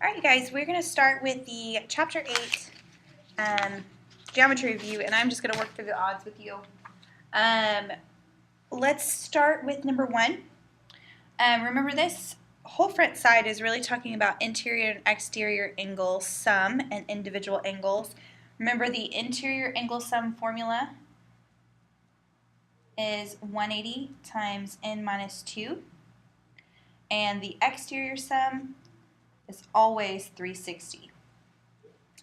Alright, you guys, we're going to start with the Chapter 8 geometry review, and I'm just going to work through the odds with you. Let's start with number 1. Remember, this whole front side is really talking about interior and exterior angle sum and individual angles. Remember, the interior angle sum formula is 180 times n minus 2, and the exterior sum is always 360.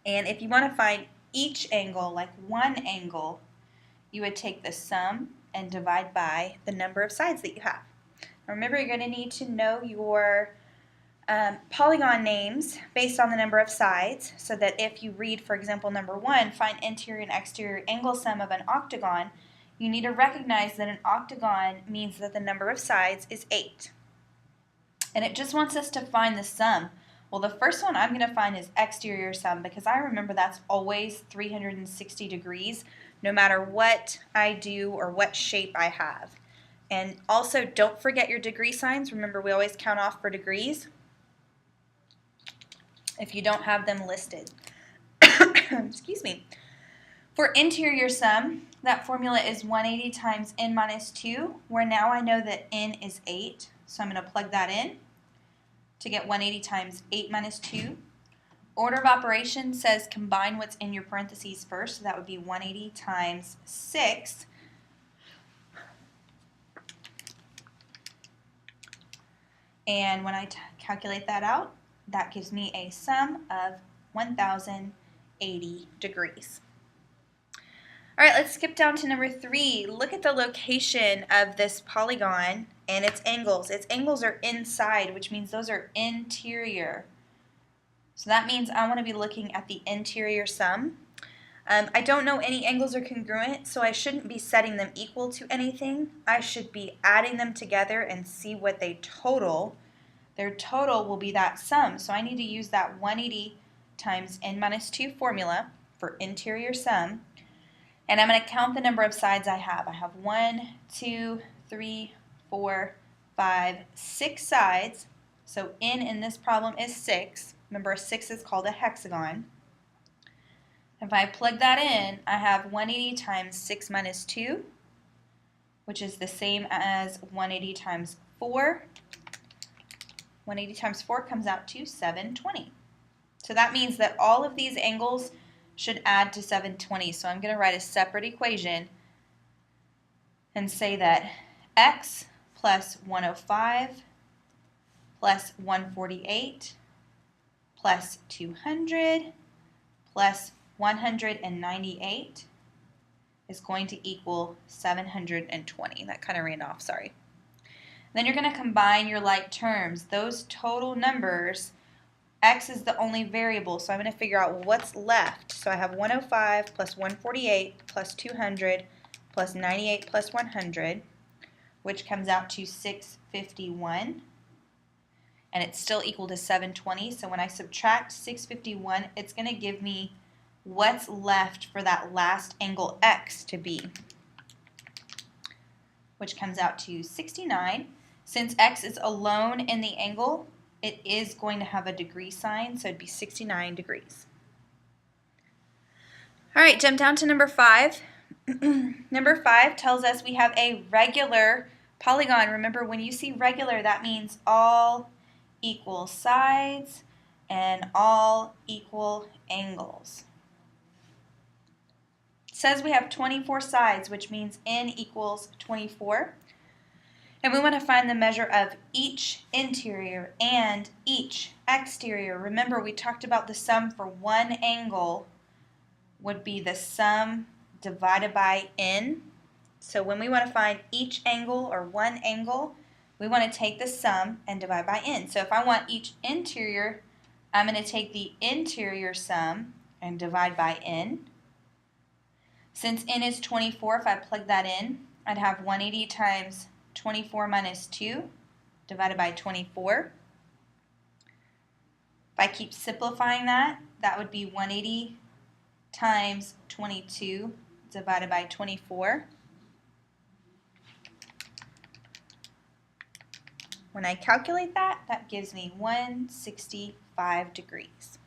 And if you want to find each angle, like one angle, you would take the sum and divide by the number of sides that you have. Now remember, you're going to need to know your polygon names based on the number of sides, so that if you read, for example, number 1, find interior and exterior angle sum of an octagon, you need to recognize that an octagon means that the number of sides is 8. And it just wants us to find the sum. Well, the first one I'm going to find is exterior sum, because I remember that's always 360 degrees no matter what I do or what shape I have. And also, don't forget your degree signs. Remember, we always count off for degrees if you don't have them listed. Excuse me. For interior sum, that formula is 180 times n minus 2, where now I know that n is 8, so I'm going to plug that in to get 180 times 8 minus 2. Order of operation says combine what's in your parentheses first, so that would be 180 times 6. And when I calculate that out, that gives me a sum of 1,080 degrees. All right, let's skip down to number 3. Look at the location of this polygon and its angles. Its angles are inside, which means those are interior. So that means I want to be looking at the interior sum. I don't know any angles are congruent, so I shouldn't be setting them equal to anything. I should be adding them together and see what they total. Their total will be that sum, so I need to use that 180 times n minus 2 formula for interior sum. And I'm going to count the number of sides I have. I have 1, 2, 3, 4, 5, 6 sides. So n in this problem is 6. Remember, a 6 is called a hexagon. If I plug that in, I have 180 times 6 minus 2, which is the same as 180 times 4. 180 times 4 comes out to 720. So that means that all of these angles should add to 720. So I'm going to write a separate equation and say that x plus 105 plus 148 plus 200 plus 198 is going to equal 720. That kind of ran off, sorry. Then you're going to combine your like terms. Those total numbers, x is the only variable, so I'm going to figure out what's left. So I have 105 plus 148 plus 200 plus 98 plus 100, which comes out to 651. And it's still equal to 720. So when I subtract 651, it's going to give me what's left for that last angle x to be, which comes out to 69. Since x is alone in the angle, it is going to have a degree sign, so it'd be 69 degrees. All right, jump down to number 5. Number 5 tells us we have a regular polygon. Remember, when you see regular, that means all equal sides and all equal angles. It says we have 24 sides, which means n equals 24. And we want to find the measure of each interior and each exterior. Remember, we talked about the sum for one angle would be the sum divided by n. So when we want to find each angle or one angle, we want to take the sum and divide by n. So if I want each interior, I'm going to take the interior sum and divide by n. Since n is 24, if I plug that in, I'd have 180 times 24 minus 2 divided by 24. If I keep simplifying that, that would be 180 times 22 divided by 24. When I calculate that, that gives me 165 degrees.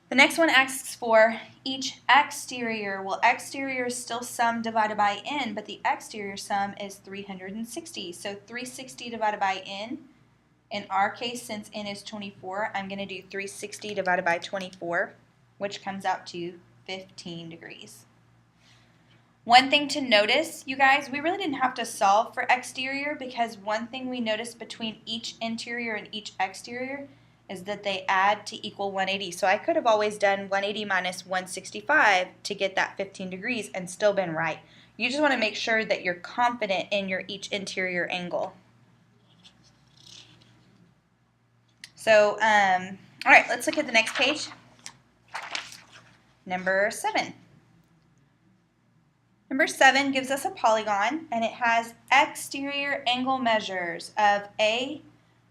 The next one asks for each exterior. Well, exterior is still sum divided by n, but the exterior sum is 360. So 360 divided by n. In our case, since n is 24, I'm going to do 360 divided by 24, which comes out to 15 degrees. One thing to notice, you guys, we really didn't have to solve for exterior because one thing we noticed between each interior and each exterior is that they add to equal 180. So I could have always done 180 minus 165 to get that 15 degrees and still been right. You just want to make sure that you're confident in your each interior angle. So, all right, let's look at the next page. Number 7. Number 7 gives us a polygon, and it has exterior angle measures of A,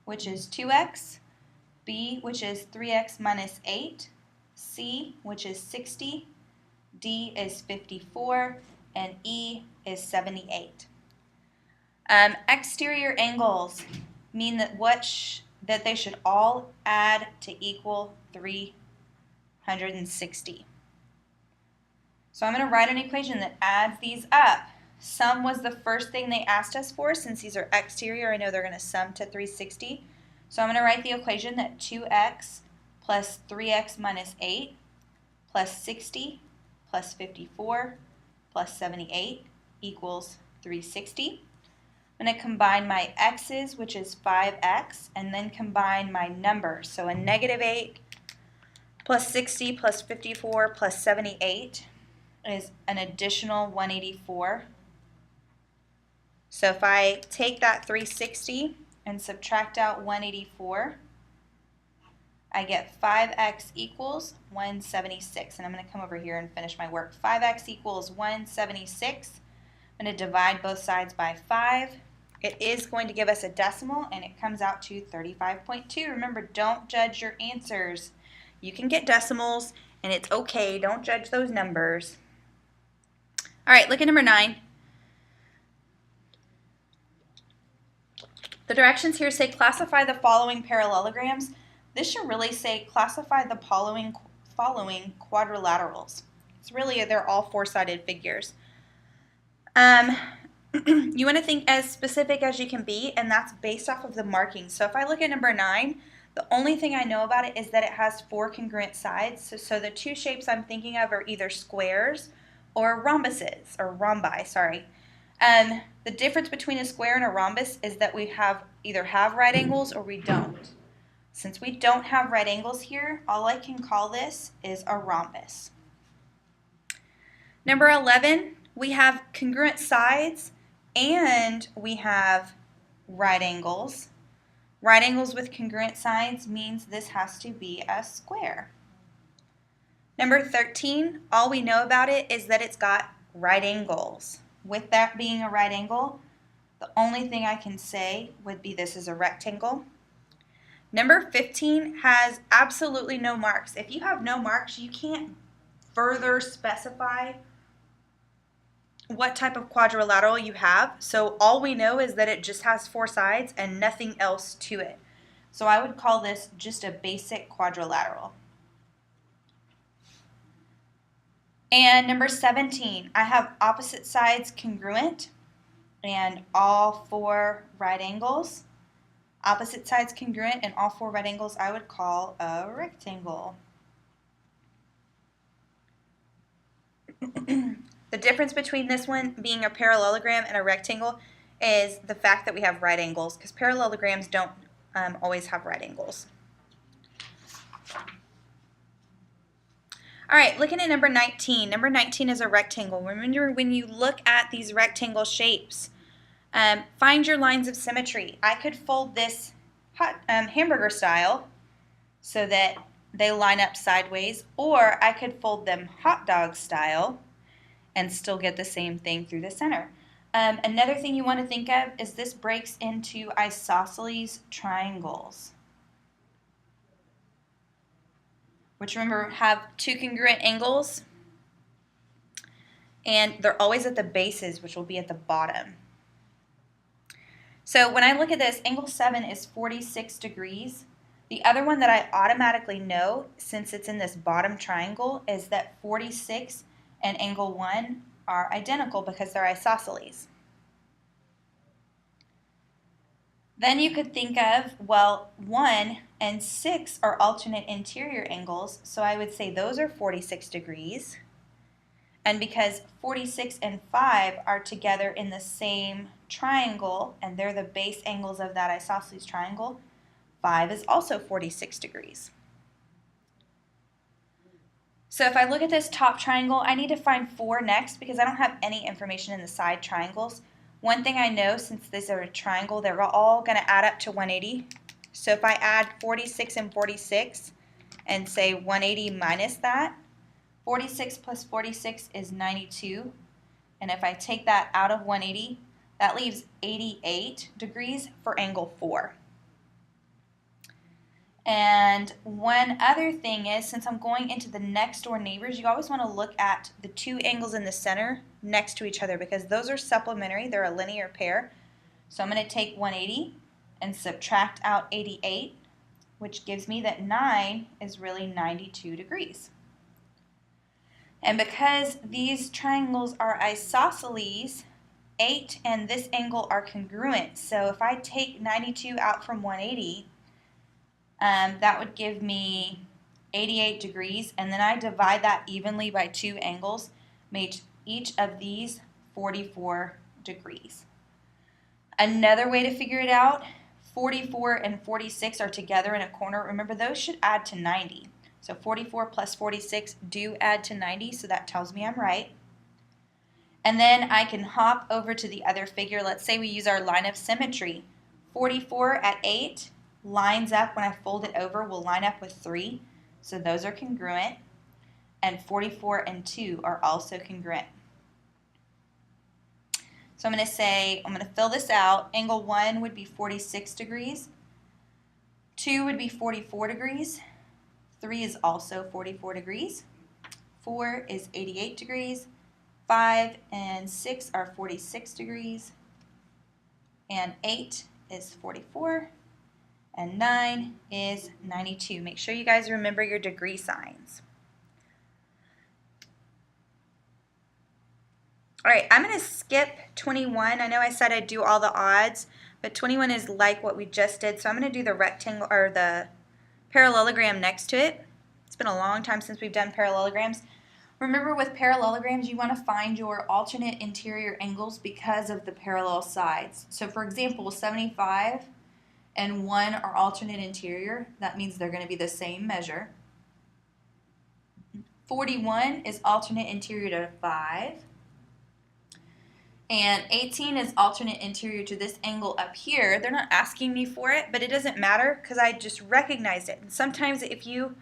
which is 2x, B, which is 3x minus 8, C, which is 60, D is 54, and E is 78. Exterior angles mean that that they should all add to equal 360. So I'm going to write an equation that adds these up. Sum was the first thing they asked us for. Since these are exterior, I know they're going to sum to 360. So I'm going to write the equation that 2x plus 3x minus 8 plus 60 plus 54 plus 78 equals 360. I'm going to combine my x's, which is 5x, and then combine my numbers. So a negative 8 plus 60 plus 54 plus 78 is an additional 184. So if I take that 360 and subtract out 184, I get 5x equals 176. And I'm going to come over here and finish my work. 5x equals 176. I'm going to divide both sides by 5. It is going to give us a decimal, and it comes out to 35.2. Remember, don't judge your answers. You can get decimals, and it's okay. Don't judge those numbers. All right, look at number 9. The directions here say classify the following parallelograms. This should really say classify the following quadrilaterals. It's really, they're all four-sided figures. You want to think as specific as you can be, and that's based off of the markings. So if I look at number 9, the only thing I know about it is that it has 4 congruent sides. So the two shapes I'm thinking of are either squares or rhombuses, or rhombi, sorry. The difference between a square and a rhombus is that we either have right angles or we don't. Since we don't have right angles here, all I can call this is a rhombus. Number 11, we have congruent sides and we have right angles. Right angles with congruent sides means this has to be a square. Number 13, all we know about it is that it's got right angles. With that being a right angle, the only thing I can say would be this is a rectangle. Number 15 has absolutely no marks. If you have no marks, you can't further specify what type of quadrilateral you have. So all we know is that it just has 4 sides and nothing else to it. So I would call this just a basic quadrilateral. And number 17, I have opposite sides congruent and all 4 right angles. Opposite sides congruent and all 4 right angles I would call a rectangle. The difference between this one being a parallelogram and a rectangle is the fact that we have right angles, because parallelograms don't always have right angles. All right, looking at number 19. Number 19 is a rectangle. Remember, when you look at these rectangle shapes, find your lines of symmetry. I could fold this hamburger style so that they line up sideways, or I could fold them hot dog style and still get the same thing through the center. Another thing you want to think of is this breaks into isosceles triangles, which remember have 2 congruent angles, and they're always at the bases, which will be at the bottom. So when I look at this, angle 7 is 46 degrees. The other one that I automatically know, since it's in this bottom triangle, is that 46 and angle 1 are identical because they're isosceles. Then you could think of, well, 1 and 6 are alternate interior angles, so I would say those are 46 degrees. And because 46 and 5 are together in the same triangle, and they're the base angles of that isosceles triangle, 5 is also 46 degrees. So if I look at this top triangle, I need to find 4 next because I don't have any information in the side triangles. One thing I know, since these are a triangle, they're all going to add up to 180. So if I add 46 and 46 and say 180 minus that, 46 plus 46 is 92. And if I take that out of 180, that leaves 88 degrees for angle 4. And one other thing is, since I'm going into the next door neighbors, you always want to look at the 2 angles in the center next to each other because those are supplementary. They're a linear pair. So I'm going to take 180 and subtract out 88, which gives me that 9 is really 92 degrees. And because these triangles are isosceles, 8 and this angle are congruent. So if I take 92 out from 180, that would give me 88 degrees, and then I divide that evenly by 2 angles, make each of these 44 degrees. Another way to figure it out, 44 and 46 are together in a corner. Remember, those should add to 90. So 44 plus 46 do add to 90, so that tells me I'm right. And then I can hop over to the other figure. Let's say we use our line of symmetry. 44 at 8 lines up, when I fold it over, will line up with 3. So those are congruent. And 44 and 2 are also congruent. So I'm going to fill this out. Angle 1 would be 46 degrees. 2 would be 44 degrees. 3 is also 44 degrees. 4 is 88 degrees. 5 and 6 are 46 degrees. And 8 is 44. And 9 is 92. Make sure you guys remember your degree signs. All right, I'm going to skip 21. I know I said I'd do all the odds, but 21 is like what we just did. So I'm going to do the rectangle or the parallelogram next to it. It's been a long time since we've done parallelograms. Remember, with parallelograms, you want to find your alternate interior angles because of the parallel sides. So for example, 75 and 1 are alternate interior. That means they're going to be the same measure. 41 is alternate interior to 5. And 18 is alternate interior to this angle up here. They're not asking me for it, but it doesn't matter because I just recognized it. And sometimes if you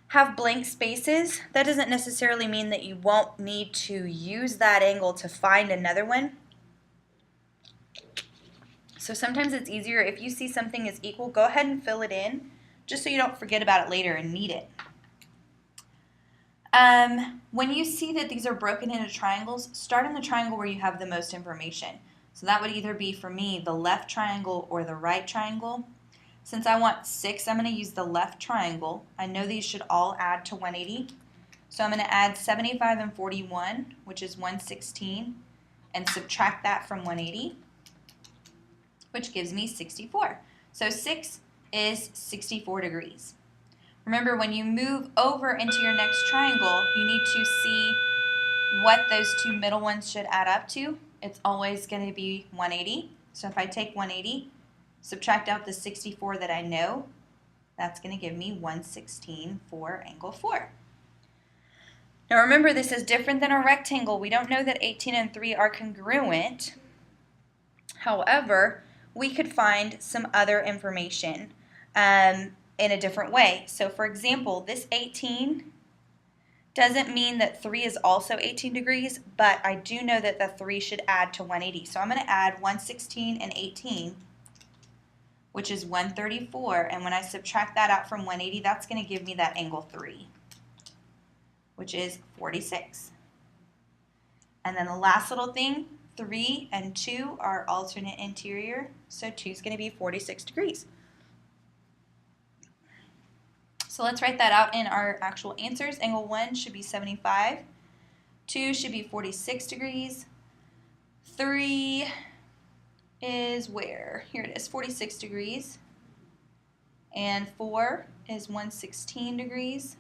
have blank spaces, that doesn't necessarily mean that you won't need to use that angle to find another one. So sometimes it's easier if you see something is equal, go ahead and fill it in just so you don't forget about it later and need it. When you see that these are broken into triangles, start in the triangle where you have the most information. So that would either be, for me, the left triangle or the right triangle. Since I want 6, I'm going to use the left triangle. I know these should all add to 180. So I'm going to add 75 and 41, which is 116, and subtract that from 180, which gives me 64. So 6 is 64 degrees. Remember, when you move over into your next triangle, you need to see what those 2 middle ones should add up to. It's always going to be 180. So if I take 180, subtract out the 64 that I know, that's going to give me 116 for angle 4. Now remember, this is different than a rectangle. We don't know that 18 and 3 are congruent. However, we could find some other information in a different way. So for example, this 18 doesn't mean that 3 is also 18 degrees, but I do know that the 3 should add to 180. So I'm going to add 116 and 18, which is 134, and when I subtract that out from 180, that's going to give me that angle 3, which is 46. And then the last little thing, 3 and 2 are alternate interior, so 2 is going to be 46 degrees. So let's write that out in our actual answers. Angle 1 should be 75. 2 should be 46 degrees. 3 is where? Here it is, 46 degrees. And 4 is 116 degrees.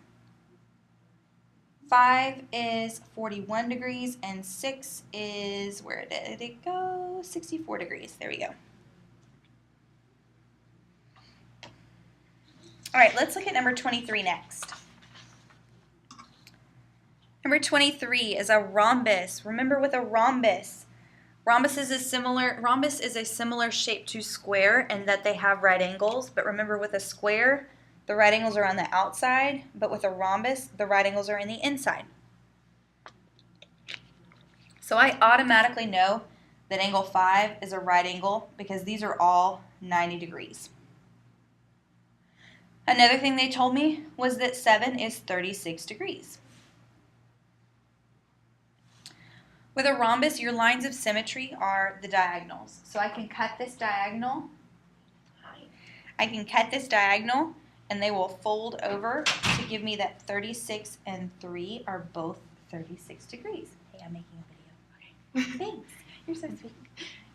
5 is 41 degrees. And 6 is, where did it go? 64 degrees. There we go. All right, let's look at number 23 next. Number 23 is a rhombus. Remember, with a rhombus is a similar shape to square in that they have right angles, but remember, with a square, the right angles are on the outside, but with a rhombus, the right angles are in the inside. So I automatically know that angle 5 is a right angle because these are all 90 degrees. Another thing they told me was that 7 is 36 degrees. With a rhombus, your lines of symmetry are the diagonals. So I can cut this diagonal. And they will fold over to give me that 36 and 3 are both 36 degrees. Hey, I'm making a video. Okay. Thanks. You're so sweet.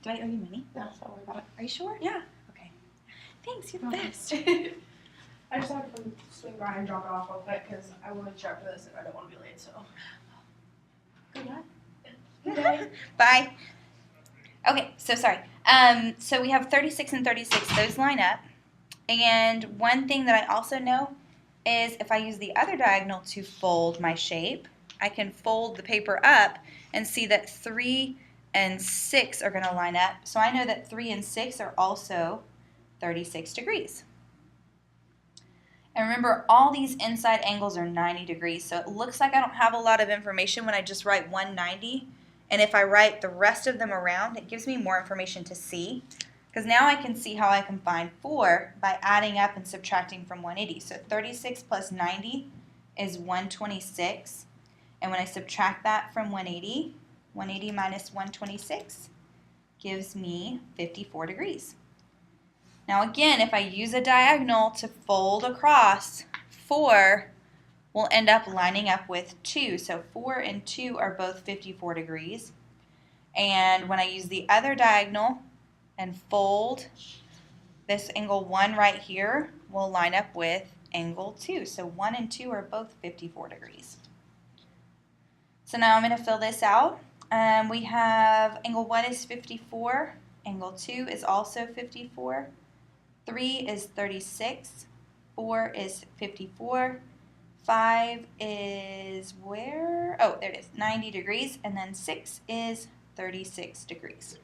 Do I owe you money? No, don't worry about it. Are you sure? Yeah. Okay. Thanks. You're the best. I just have to swing by and drop it off real quick because I want to check for this and I don't want to be late. So. Good luck. Okay. Bye. Okay, so sorry. So we have 36 and 36. Those line up. And one thing that I also know is if I use the other diagonal to fold my shape, I can fold the paper up and see that 3 and 6 are going to line up. So I know that 3 and 6 are also 36 degrees. And remember, all these inside angles are 90 degrees, so it looks like I don't have a lot of information when I just write 190. And if I write the rest of them around, it gives me more information to see. Because now I can see how I can find 4 by adding up and subtracting from 180. So 36 plus 90 is 126. And when I subtract that from 180, 180 minus 126 gives me 54 degrees. Now again, if I use a diagonal to fold across, 4 will end up lining up with 2. So 4 and 2 are both 54 degrees. And when I use the other diagonal and fold, this angle 1 right here will line up with angle 2. So 1 and 2 are both 54 degrees. So now I'm going to fill this out. We have angle 1 is 54. Angle 2 is also 54. 3 is 36, 4 is 54, 5 is where? Oh, there it is, 90 degrees, and then 6 is 36 degrees.